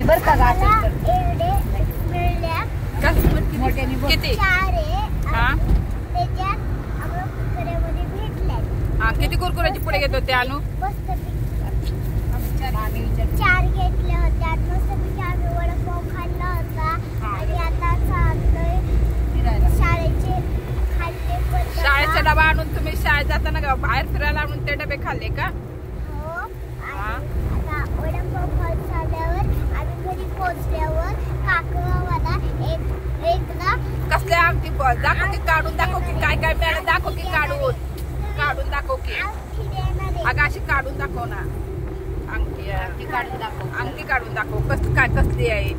बर का गाठ एवढे मिळल्या किती? 4 आहे. हा त्याच्यात आपण कुकरमध्ये भेटल्या. हा किती कुरकुऱ्याचे पुढे घेत होते अनु? मस्त 4 घेतल्या होत्या. मस्त आम्ही वडापाव खाल्ला होता. आणि आता चाललोय शाळेचे खाल्ले पण. शाळेचा डबा आणून तुम्ही शाळेत जाताना बाहेर फिरायला आणून ते डबे खाल्ले का? हो. आता वडापाव खाऊन झाल्यावर आम्ही घरी पोहोचल्यावर काका मला एकदा कसल्या अंगठी दाखव की, काढून दाखव की, काय काय मिळालं दाखव की, काढून दाखव की. अगं अशी काढून दाखव ना. अंगठी काढून दाखव. अंगठी काढून दाखव. कसली आहे?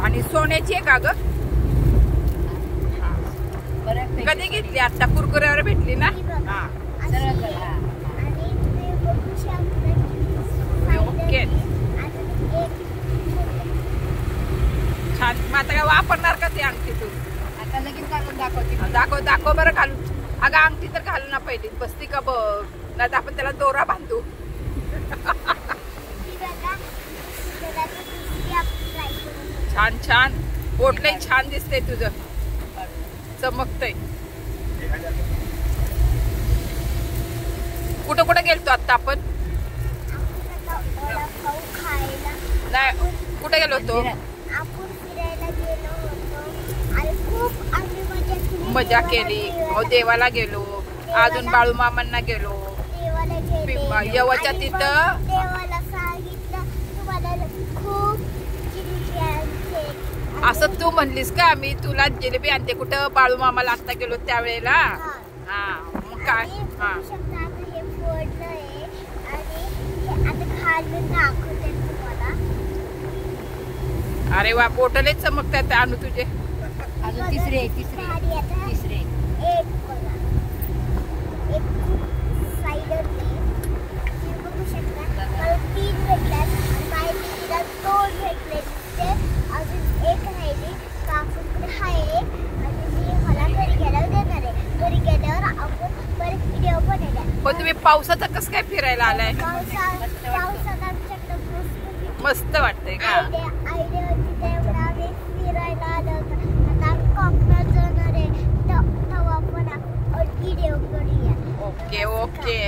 आणि सोन्याची आहे का ग? कधी घेतली? आता कुरकुऱ्यावर भेटली ना? ओके छान. मग आता काय वापरणार का ती अंगठी तू? आता लगेच काढून दाखवते. दाखव बरं घालून. अगं अंगठी तर घालू ना पहिली. बसती का बघ. नाही तर आपण त्याला दोरा बांधू. छान छान. पोटलंही छान दिसतंय तुझं. चमकतंय. कुठं कुठं गेलतो आता आपण? नाही कुठे गेलो होतो? मजा केली. देवाला गेलो. अजून बाळू मामांना गेलो. यवच्या तिथं असं तू म्हणलीस का? मी तुला जिलेबी आणते. कुठं बाळू मामाला आता गेलो त्यावेळेला. हा मग काय? हा अरे वा पोटले चमकतात अनु तुझे. अजून तिसरे पण तुम्ही पावसाचं कसं काय फिरायला आलाय? मस्त वाटतंय का? Okay okay.